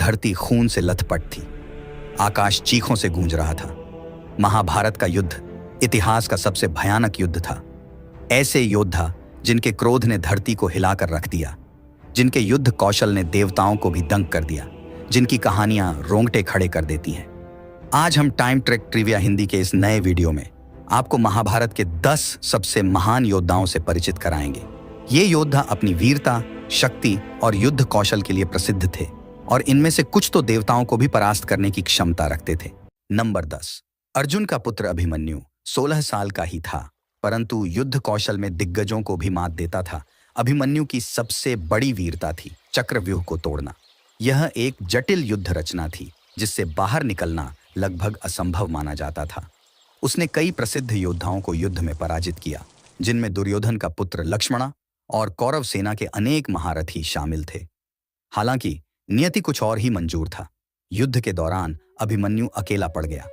धरती खून से लथपथ थी। आकाश चीखों से गूंज रहा था। महाभारत का युद्ध इतिहास का सबसे भयानक युद्ध था। ऐसे योद्धा जिनके क्रोध ने धरती को हिलाकर रख दिया, जिनके युद्ध कौशल ने देवताओं को भी दंग कर दिया, जिनकी कहानियां रोंगटे खड़े कर देती हैं। आज हम टाइम ट्रैक ट्रिविया हिंदी के इस नए वीडियो में आपको महाभारत के 10 सबसे महान योद्धाओं से परिचित कराएंगे। ये योद्धा अपनी वीरता, शक्ति और युद्ध कौशल के लिए प्रसिद्ध थे और इनमें से कुछ तो देवताओं को भी परास्त करने की क्षमता रखते थे। नंबर 10, अर्जुन का पुत्र अभिमन्यु 16 साल का ही था, परंतु युद्ध कौशल में दिग्गजों को भी मात देता था। अभिमन्यु की सबसे बड़ी वीरता थी चक्रव्यूह को तोड़ना। यह एक जटिल युद्ध रचना थी जिससे बाहर निकलना लगभग असंभव माना जाता था। उसने कई प्रसिद्ध योद्धाओं को युद्ध में पराजित किया, जिनमें दुर्योधन का पुत्र लक्ष्मणा और कौरव सेना के अनेक महारथी शामिल थे। हालांकि नियति कुछ और ही मंजूर था। युद्ध के दौरान अभिमन्यु अकेला पड़ गया।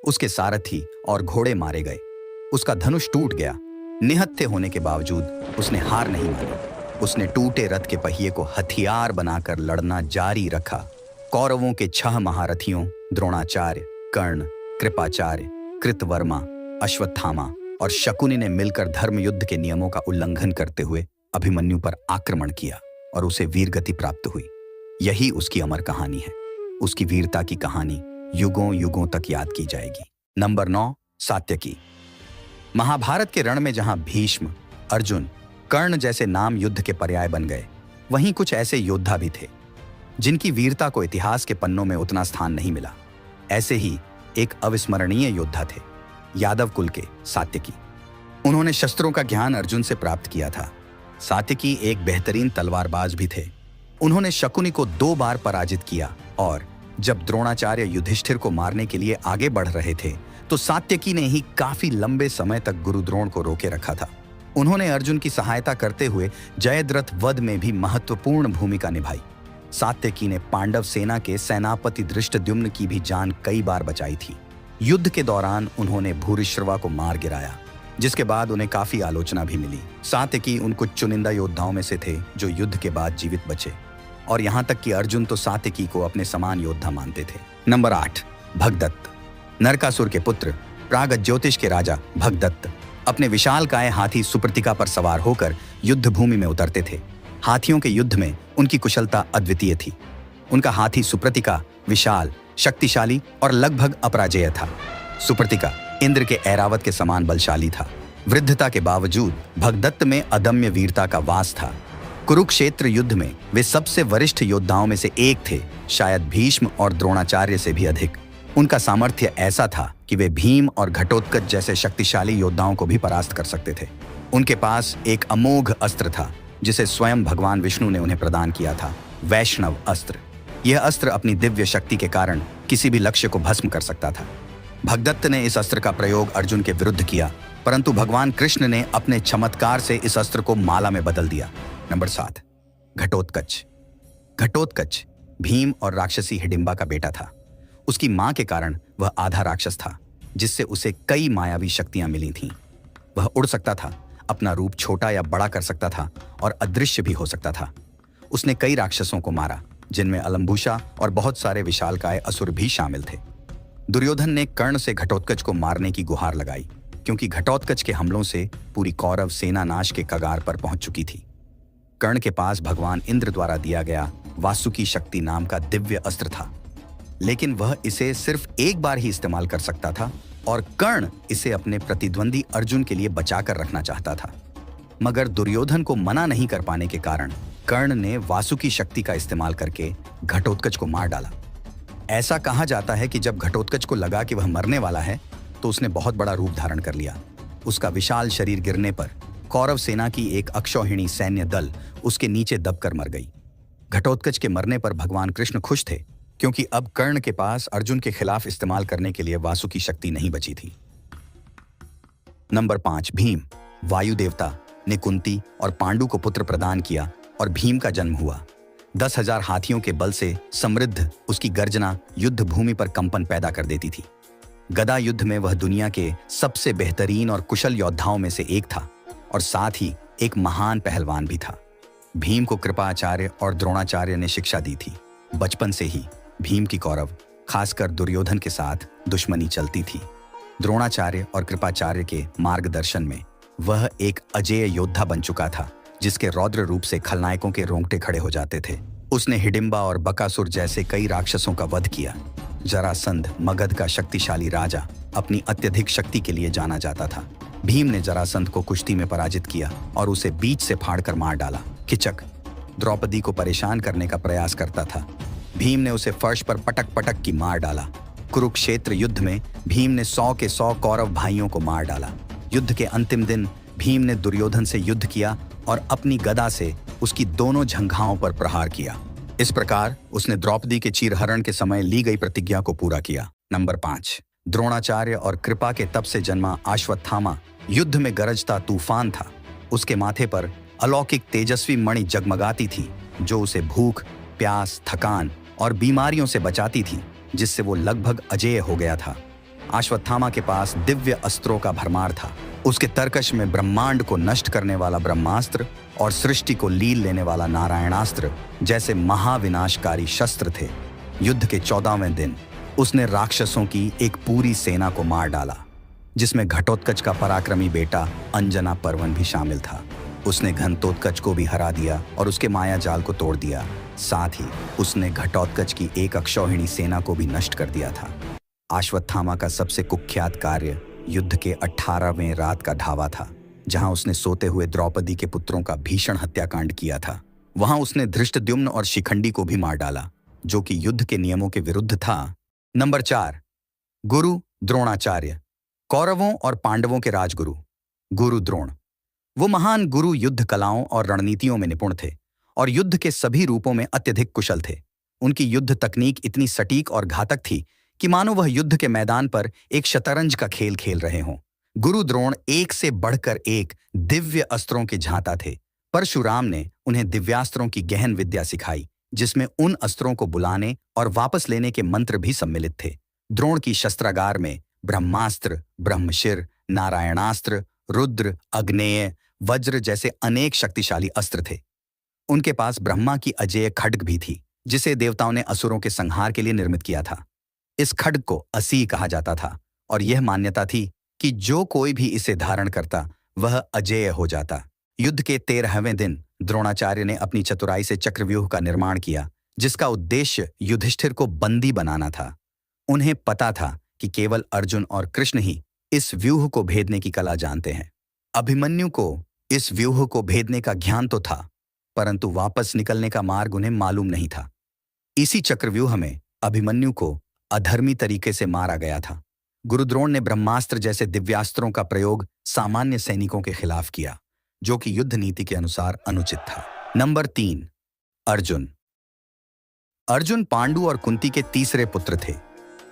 उसके सारथी और घोड़े मारे गए। उसका धनुष टूट गया। निहत्थे होने के बावजूद उसने हार नहीं मानी। उसने टूटे रथ के पहिए को हथियार बनाकर लड़ना जारी रखा। कौरवों के 6 महारथियों द्रोणाचार्य, कर्ण, कृपाचार्य, कृतवर्मा, अश्वत्थामा और शकुनि ने मिलकर धर्म युद्ध के नियमों का उल्लंघन करते हुए अभिमन्यु पर आक्रमण किया और उसे वीरगति प्राप्त हुई। यही उसकी अमर कहानी है। उसकी वीरता की कहानी युगों युगों तक याद की जाएगी। नंबर 9, सात्यकी। महाभारत के रण में जहां भीष्म, अर्जुन, कर्ण जैसे नाम युद्ध के पर्याय बन गए, वहीं कुछ ऐसे योद्धा भी थे जिनकी वीरता को इतिहास के पन्नों में उतना स्थान नहीं मिला। ऐसे ही एक अविस्मरणीय योद्धा थे यादव कुल के सात्यकी। उन्होंने शस्त्रों का ज्ञान अर्जुन से प्राप्त किया था। सात्यकी एक बेहतरीन तलवारबाज भी थे। उन्होंने शकुनि को 2 बार पराजित किया और जब द्रोणाचार्य युधिष्ठिर को मारने के लिए आगे बढ़ रहे थे तो सात्यकी ने ही काफी लंबे समय तक गुरु द्रोण को रोके रखा था। उन्होंने अर्जुन की सहायता करते हुए जयद्रथ वध में भी महत्वपूर्ण भूमिका निभाई। सात्यकी ने पांडव सेना के सेनापति धृष्टद्युम्न की भी जान कई बार बचाई थी। युद्ध के दौरान उन्होंने भूरिश्रवा को मार गिराया, जिसके बाद उन्हें काफी आलोचना भी मिली। सात्यकी उन कुछ चुनिंदा योद्धाओं में से थे जो युद्ध के बाद जीवित बचे, और यहाँ तक कि अर्जुन तो सात्यकी को अपने समान योद्धा मानते थे। नंबर 8, भगदत्त। नरकासुर के पुत्र, प्राग ज्योतिष के राजा भगदत्त अपने विशालकाय हाथी सुप्रतिका पर सवार होकर युद्ध भूमि में उतरते थे। हाथियों के युद्ध में उनकी कुशलता अद्वितीय थी। उनका हाथी सुप्रतिका विशाल, शक्तिशाली और लगभग अपराजेय था। सुप्रतिका इंद्र के ऐरावत के समान बलशाली था। वृद्धता के बावजूद भगदत्त में अदम्य वीरता का वास था। कुरुक्षेत्र युद्ध में वे सबसे वरिष्ठ योद्धाओं में से एक थे, शायद भीष्म और द्रोणाचार्य से भी अधिक। उनका सामर्थ्य ऐसा था कि वे भीम और घटोत्कच जैसे शक्तिशाली योद्धाओं को भी परास्त कर सकते थे। उनके पास एक अमोघ अस्त्र था जिसे स्वयं भगवान विष्णु ने उन्हें प्रदान किया था, वैष्णव अस्त्र। यह अस्त्र अपनी दिव्य शक्ति के कारण किसी भी लक्ष्य को भस्म कर सकता था। भगदत्त ने इस अस्त्र का प्रयोग अर्जुन के विरुद्ध किया, परंतु भगवान कृष्ण ने अपने चमत्कार से इस अस्त्र को माला में बदल दिया। नंबर 7, घटोत्कच। घटोत्कच भीम और राक्षसी हिडिंबा का बेटा था। उसकी मां के कारण वह आधा राक्षस था, जिससे उसे कई मायावी शक्तियां मिली थीं। वह उड़ सकता था, अपना रूप छोटा या बड़ा कर सकता था और अदृश्य भी हो सकता था। उसने कई राक्षसों को मारा, जिनमें अलंबुशा और बहुत सारे विशालकाय असुर भी शामिल थे। दुर्योधन ने कर्ण से घटोत्कच को मारने की गुहार लगाई, क्योंकि घटोत्कच के हमलों से पूरी कौरव सेना नाश के कगार पर पहुंच चुकी थी। कर्ण के पास भगवान इंद्र द्वारा दिया गया वासुकी शक्ति नाम का दिव्य अस्त्र था, लेकिन वह इसे सिर्फ एक बार ही इस्तेमाल कर सकता था और कर्ण इसे अपने प्रतिद्वंदी अर्जुन के लिए बचाकर रखना चाहता था। मगर दुर्योधन को मना नहीं कर पाने के कारण कर्ण ने वासुकी शक्ति का इस्तेमाल करके घटोत्कच को मार डाला। ऐसा कहा जाता है कि जब घटोत्कच को लगा कि वह मरने वाला है तो उसने बहुत बड़ा रूप धारण कर लिया। उसका विशाल शरीर गिरने पर कौरव सेना की एक अक्षौहिणी सैन्य दल उसके नीचे दबकर मर गई। घटोत्कच के मरने पर भगवान कृष्ण खुश थे, क्योंकि अब कर्ण के पास अर्जुन के खिलाफ इस्तेमाल करने के लिए वासुकी शक्ति नहीं बची थी। नंबर 5, भीम। वायु देवता ने कुंती और पांडु को पुत्र प्रदान किया और भीम का जन्म हुआ। 10,000 हाथियों के बल से समृद्ध उसकी गर्जना युद्ध भूमि पर कंपन पैदा कर देती थी। गदा युद्ध में वह दुनिया के सबसे बेहतरीन और कुशल योद्धाओं में से एक था और साथ ही एक महान पहलवान भी था। भीम को कृपाचार्य और द्रोणाचार्य ने शिक्षा दी थी। बचपन से ही भीम की कौरव, खासकर दुर्योधन के साथ दुश्मनी चलती थी। द्रोणाचार्य और कृपाचार्य के मार्गदर्शन में वह एक अजेय योद्धा बन चुका था, जिसके रौद्र रूप से खलनायकों के रोंगटे खड़े हो जाते थे। उसने हिडिंबा और बकासुर जैसे कई राक्षसों का वध किया। जरासंध, मगध का शक्तिशाली राजा, अपनी अत्यधिक शक्ति के लिए जाना जाता था। भीम ने जरासंध को कुश्ती में पराजित किया और उसे बीच से फाड़कर मार डाला। किचक द्रौपदी को परेशान करने का प्रयास करता था। भीम ने उसे फर्श पर पटक पटक की मार डाला। कुरुक्षेत्र युद्ध में भीम ने 100 के 100 कौरव भाइयों को मार डाला। युद्ध के अंतिम दिन भीम ने दुर्योधन से युद्ध किया और अपनी गदा से उसकी दोनों जंघाओं पर प्रहार किया। इस प्रकार उसने द्रौपदी के चीरहरण के समय ली गई प्रतिज्ञा को पूरा किया। नंबर 5, द्रोणाचार्य और कृपा के तप से जन्मा अश्वत्थामा युद्ध में गरजता तूफान था। उसके माथे पर अलौकिक तेजस्वी मणि जगमगाती थी, जो उसे भूख, प्यास, थकान और बीमारियों से बचाती थी, जिससे वो लगभग अजेय हो गया था। अश्वत्थामा के पास दिव्य अस्त्रों का भरमार था। उसके तरकश में ब्रह्मांड को नष्ट करने वाला ब्रह्मास्त्र और सृष्टि को लील लेने वाला नारायणास्त्र जैसे महाविनाशकारी शस्त्र थे। युद्ध के 14वें दिन उसने राक्षसों की एक पूरी सेना को मार डाला, जिसमें घटोत्कच का पराक्रमी बेटा अंजना पर्वन भी शामिल था। उसने घंटोत्कच को भी हरा दिया और उसके माया जाल को तोड़ दिया। साथ ही उसने घटोत्कच की एक अक्षौहिणी सेना को भी नष्ट कर दिया था। अश्वत्थामा का सबसे कुख्यात कार्य युद्ध के 18वें रात का ढावा था, जहां उसने सोते हुए द्रौपदी के पुत्रों का भीषण हत्याकांड किया था। वहां उसने धृष्टद्युम्न और शिखंडी को भी मार डाला, जो कि युद्ध के नियमों के विरुद्ध था। नंबर 4, गुरु द्रोणाचार्य, कौरवों और पांडवों के राजगुरु। गुरु द्रोण, वो महान गुरु युद्ध कलाओं और रणनीतियों में निपुण थे और युद्ध के सभी रूपों में अत्यधिक कुशल थे। उनकी युद्ध तकनीक इतनी सटीक और घातक थी कि मानो वह युद्ध के मैदान पर एक शतरंज का खेल खेल रहे हों। गुरु द्रोण एक से बढ़कर एक दिव्य अस्त्रों के झांता थे। परशुराम ने उन्हें दिव्यास्त्रों की गहन विद्या सिखाई, जिसमें उन अस्त्रों को बुलाने और वापस लेने के मंत्र भी सम्मिलित थे। द्रोण की शस्त्रागार में ब्रह्मास्त्र, ब्रह्मशिर, नारायणास्त्र, रुद्र, अग्नेय, वज्र जैसे अनेक शक्तिशाली अस्त्र थे। उनके पास ब्रह्मा की अजेय खड्ग भी थी, जिसे देवताओं ने असुरों के संहार के लिए निर्मित किया था। इस खड्ग को असी कहा जाता था और यह मान्यता थी कि जो कोई भी इसे धारण करता वह अजेय हो जाता। युद्ध के 13वें दिन द्रोणाचार्य ने अपनी चतुराई से चक्रव्यूह का निर्माण किया, जिसका उद्देश्य युधिष्ठिर को बंदी बनाना था। उन्हें पता था कि केवल अर्जुन और कृष्ण ही इस व्यूह को भेदने की कला जानते हैं। अभिमन्यु को इस व्यूह को भेदने का ज्ञान तो था, परंतु वापस निकलने का मार्ग उन्हें मालूम नहीं था। इसी चक्रव्यूह में अभिमन्यु को अधर्मी तरीके से मारा गया था। गुरुद्रोण ने ब्रह्मास्त्र जैसे दिव्यास्त्रों का प्रयोग सामान्य सैनिकों के खिलाफ किया, जो कि युद्ध नीति के अनुसार अनुचित था। नंबर 3, अर्जुन। अर्जुन पांडु और कुंती के तीसरे पुत्र थे।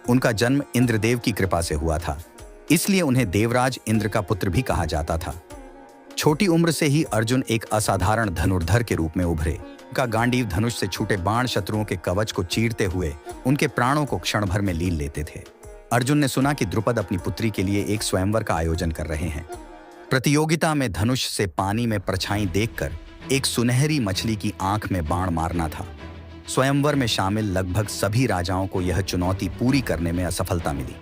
उनका जन्म इंद्रदेव की कृपा से हुआ था, इसलिए उन्हें देवराज इंद्र का पुत्र भी कहा जाता था। छोटी उम्र से ही अर्जुन एक असाधारण धनुर्धर के रूप में उभरे। उनका गांडीव धनुष से छूटे बाण शत्रुओं के कवच को चीरते हुए उनके प्राणों को क्षण भर में लील लेते थे। अर्जुन ने सुना कि द्रुपद अपनी पुत्री के लिए एक स्वयंवर का आयोजन कर रहे हैं। प्रतियोगिता में धनुष से पानी में परछाई देखकर एक सुनहरी मछली की आंख में बाण मारना था। स्वयंवर में शामिल लगभग सभी राजाओं को यह चुनौती पूरी करने में असफलता मिली।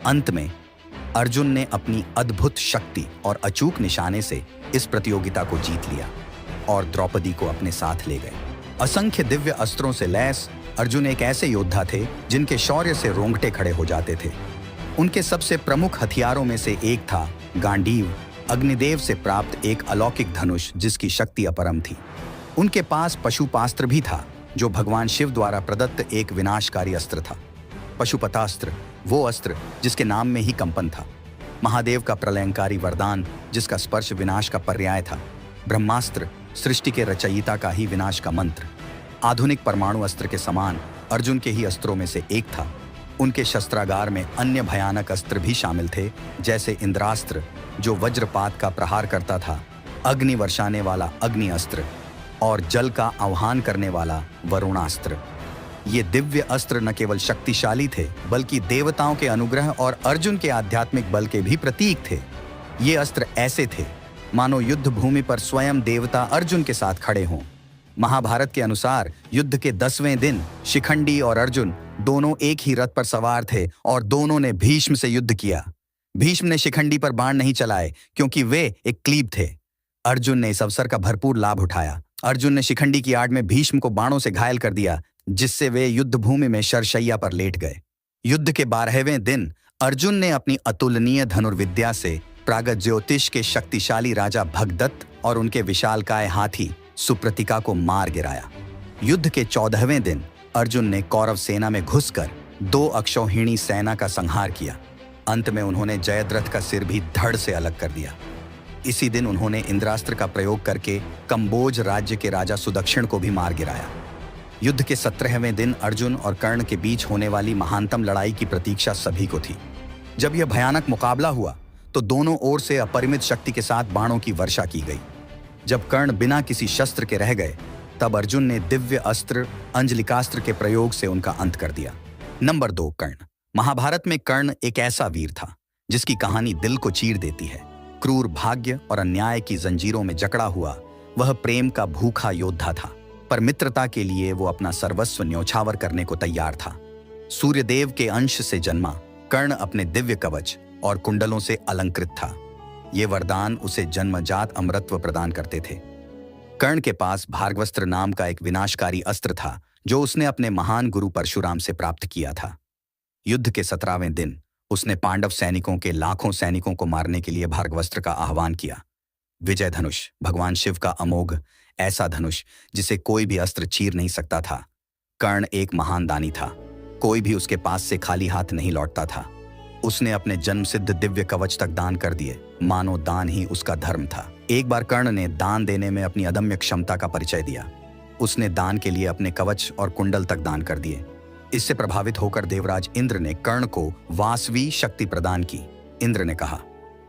अंत में अर्जुन ने अपनी अद्भुत शक्ति और अचूक निशाने से इस प्रतियोगिता को जीत लिया और द्रौपदी को अपने साथ ले गए। असंख्य दिव्य अस्त्रों से लैस अर्जुन एक ऐसे योद्धा थे जिनके शौर्य से रोंगटे खड़े हो जाते थे। उनके सबसे प्रमुख हथियारों में से एक था गांडीव, अग्निदेव से प्राप्त एक अलौकिक धनुष जिसकी शक्ति अपरम थी। उनके पास पशुपास्त्र भी था, जो भगवान शिव द्वारा प्रदत्त एक विनाशकारी अस्त्र था। पशुपतास्त्र, वो अस्त्र जिसके नाम में ही कंपन था। महादेव का प्रलयंकारी वरदान, जिसका स्पर्श विनाश का पर्याय था। ब्रह्मास्त्र, सृष्टि के रचयिता का ही विनाश का मंत्र। आधुनिक परमाणु अस्त्र के समान अर्जुन के ही अस्त्रों में से एक था। उनके शस्त्रागार में अन्य भयानक अस्त्र भी शामिल थे, जैसे इंद्रास्त्र, जो वज्रपात का प्रहार करता था, अग्नि वर्षाने वाला अग्नि अस्त्र और जल का आह्वान करने वाला वरुणास्त्र। ये दिव्य अस्त्र न केवल शक्तिशाली थे, बल्कि देवताओं के अनुग्रह और अर्जुन के आध्यात्मिक बल के भी प्रतीक थे। ये अस्त्र ऐसे थे मानो युद्ध भूमि पर स्वयं देवता अर्जुन के साथ खड़े हों। महाभारत के अनुसार युद्ध के 10वें दिन शिखंडी और अर्जुन दोनों एक ही रथ पर सवार थे और दोनों ने भीष्म से युद्ध किया। भीष्म ने शिखंडी पर बाण नहीं चलाए क्योंकि वे एक क्लीब थे। अर्जुन ने इस अवसर का भरपूर लाभ उठाया। अर्जुन ने शिखंडी की आड़ में भीष्म को बाणों से घायल कर दिया, जिससे वे युद्ध भूमि में शरशैया पर लेट गए। युद्ध के 12वें दिन अर्जुन ने अपनी अतुलनीय धनुर्विद्या से प्रागज्योतिष के शक्तिशाली राजा भगदत्त और उनके विशालकाय हाथी सुप्रतिका को मार गिराया। युद्ध के 14वें दिन अर्जुन ने कौरव सेना में घुसकर 2 अक्षौहिणी सेना का संहार किया। अंत में उन्होंने जयद्रथ का सिर भी धड़ से अलग कर दिया। इसी दिन उन्होंने इंद्रास्त्र का प्रयोग करके कंबोज राज्य के राजा सुदक्षिण को भी मार गिराया। युद्ध के 17वें दिन अर्जुन और कर्ण के बीच होने वाली महानतम लड़ाई की प्रतीक्षा सभी को थी। जब यह भयानक मुकाबला हुआ तो दोनों ओर से अपरिमित शक्ति के साथ बाणों की वर्षा की गई। जब कर्ण बिना किसी शस्त्र के रह गए, तब अर्जुन ने दिव्य अस्त्र अंजलिकास्त्र के प्रयोग से उनका अंत कर दिया। नंबर 2, कर्ण। महाभारत में कर्ण एक ऐसा वीर था जिसकी कहानी दिल को चीर देती है। क्रूर भाग्य और अन्याय की जंजीरों में जकड़ा हुआ वह प्रेम का भूखा योद्धा था, पर मित्रता के लिए वो अपना सर्वस्व न्योछावर करने को तैयार था। सूर्यदेव के अंश से जन्मा कर्ण अपने दिव्य कवच और कुंडलों से अलंकृत था। ये वरदान उसे जन्मजात अमरत्व प्रदान करते थे। कर्ण के पास भार्गवस्त्र नाम का एक विनाशकारी अस्त्र था जो उसने अपने महान गुरु परशुराम से प्राप्त किया था। युद्ध के 17वें दिन उसने पांडव सैनिकों के लाखों सैनिकों को मारने के लिए भार्गवस्त्र का आह्वान किया। विजय धनुष भगवान शिव का अमोघ ऐसा धनुष जिसे कोई भी अस्त्र चीर नहीं सकता था। कर्ण एक महान दानी था, कोई भी उसके पास से खाली हाथ नहीं लौटता था। उसने अपने जन्मसिद्ध दिव्य कवच तक दान कर दिए, मानो दान ही उसका धर्म था। एक बार कर्ण ने दान देने में अपनी अदम्य क्षमता का परिचय दिया। उसने दान के लिए अपने कवच और कुंडल तक दान कर दिए। इससे प्रभावित होकर देवराज इंद्र ने कर्ण को वासवी शक्ति प्रदान की। इंद्र ने कहा,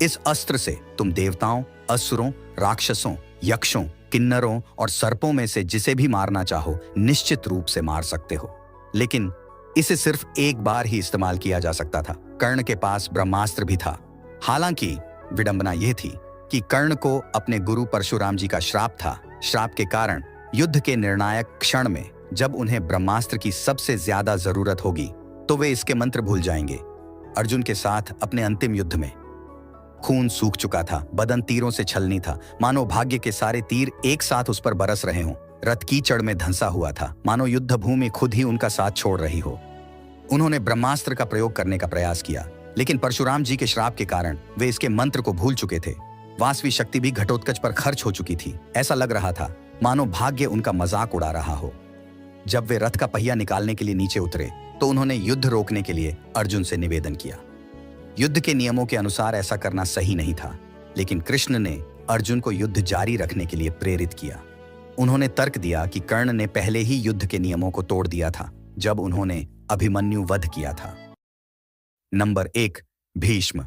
इस अस्त्र से तुम देवताओं, असुरों, राक्षसों, यक्षों, किन्नरों और सर्पों में से जिसे भी मारना चाहो निश्चित रूप से मार सकते हो, लेकिन इसे सिर्फ एक बार ही इस्तेमाल किया जा सकता था। कर्ण के पास ब्रह्मास्त्र भी था। हालांकि विडंबना यह थी कि कर्ण को अपने गुरु परशुराम जी का श्राप था। श्राप के कारण युद्ध के निर्णायक क्षण में जब उन्हें ब्रह्मास्त्र की सबसे ज्यादा जरूरत होगी तो वे इसके मंत्र भूल जाएंगे। अर्जुन के साथ अपने अंतिम युद्ध में खून सूख चुका था, बदन तीरों से छलनी था, मानो भाग्य के सारे तीर एक साथ उस पर बरस रहे हों। रथ कीचड़ में धंसा हुआ था, मानो युद्ध भूमि खुद ही उनका साथ छोड़ रही हो। उन्होंने ब्रह्मास्त्र का प्रयोग करने का प्रयास किया, लेकिन परशुराम जी के श्राप के कारण वे इसके मंत्र को भूल चुके थे। वासवी शक्ति भी घटोत्कच पर खर्च हो चुकी थी। ऐसा लग रहा था मानो भाग्य उनका मजाक उड़ा रहा हो। जब वे रथ का पहिया निकालने के लिए नीचे उतरे तो उन्होंने युद्ध रोकने के लिए अर्जुन से निवेदन किया। युद्ध के नियमों के अनुसार ऐसा करना सही नहीं था, लेकिन कृष्ण ने अर्जुन को युद्ध जारी रखने के लिए प्रेरित किया। उन्होंने तर्क दिया कि कर्ण ने पहले ही युद्ध के नियमों को तोड़ दिया था जब उन्होंने अभिमन्यु वध किया था। नंबर 1, भीष्म।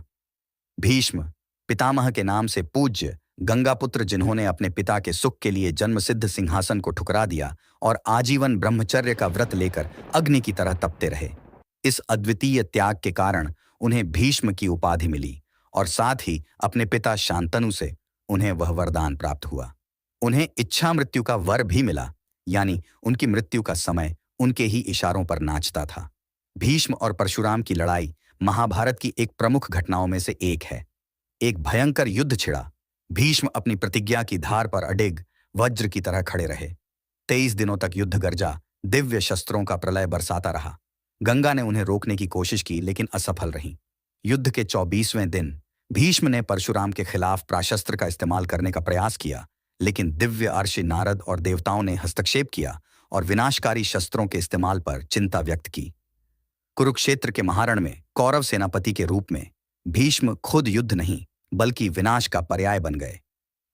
भीष्म पितामह के नाम से पूज्य गंगापुत्र, जिन्होंने अपने पिता के सुख के लिए जन्मसिद्ध सिंहासन को ठुकरा दिया और आजीवन ब्रह्मचर्य का व्रत लेकर अग्नि की तरह तपते रहे। इस अद्वितीय त्याग के कारण उन्हें भीष्म की उपाधि मिली और साथ ही अपने पिता शांतनु से उन्हें वह वरदान प्राप्त हुआ। उन्हें इच्छा मृत्यु का वर भी मिला, यानी उनकी मृत्यु का समय उनके ही इशारों पर नाचता था। भीष्म और परशुराम की लड़ाई महाभारत की एक प्रमुख घटनाओं में से एक है। एक भयंकर युद्ध छिड़ा। भीष्म अपनी प्रतिज्ञा की धार पर अडिग वज्र की तरह खड़े रहे। 23 दिनों तक युद्ध गर्जा दिव्य शस्त्रों का प्रलय बरसाता रहा। गंगा ने उन्हें रोकने की कोशिश की, लेकिन असफल रही। युद्ध के 24वें दिन भीष्म ने परशुराम के खिलाफ प्राशस्त्र का इस्तेमाल करने का प्रयास किया, लेकिन दिव्य अर्षि नारद और देवताओं ने हस्तक्षेप किया और विनाशकारी शस्त्रों के इस्तेमाल पर चिंता व्यक्त की। कुरुक्षेत्र के महारण में कौरव सेनापति के रूप में भीष्म खुद युद्ध नहीं बल्कि विनाश का पर्याय बन गए।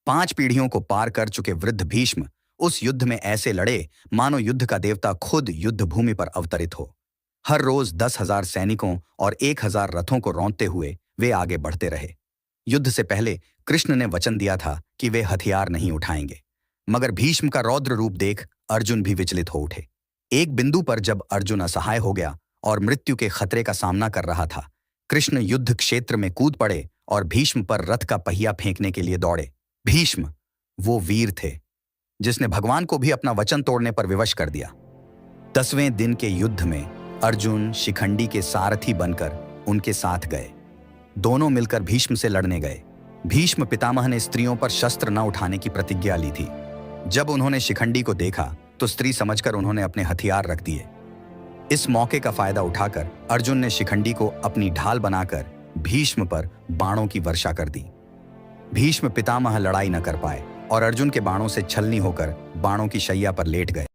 5 पीढ़ियों को पार कर चुके वृद्ध भीष्म उस युद्ध में ऐसे लड़े मानो युद्ध का देवता खुद युद्ध भूमि पर अवतरित हो। हर रोज 10,000 सैनिकों और 1,000 रथों को रौंदते हुए वे आगे बढ़ते रहे। युद्ध से पहले कृष्ण ने वचन दिया था कि वे हथियार नहीं उठाएंगे, मगर भीष्म का रौद्र रूप देख अर्जुन भी विचलित हो उठे। एक बिंदु पर जब अर्जुन असहाय हो गया और मृत्यु के खतरे का सामना कर रहा था, कृष्ण युद्ध क्षेत्र में कूद पड़े और भीष्म पर रथ का पहिया फेंकने के लिए दौड़े। भीष्म वो वीर थे जिसने भगवान को भी अपना वचन तोड़ने पर विवश कर दिया। 10वें दिन के युद्ध में अर्जुन शिखंडी के सारथी बनकर उनके साथ गए। दोनों मिलकर भीष्म से लड़ने गए। भीष्म पितामह ने स्त्रियों पर शस्त्र न उठाने की प्रतिज्ञा ली थी। जब उन्होंने शिखंडी को देखा तो स्त्री समझकर उन्होंने अपने हथियार रख दिए। इस मौके का फायदा उठाकर अर्जुन ने शिखंडी को अपनी ढाल बनाकर भीष्म पर बाणों की वर्षा कर दी। भीष्म पितामह लड़ाई न कर पाए और अर्जुन के बाणों से छलनी होकर बाणों की शैया पर लेट गए।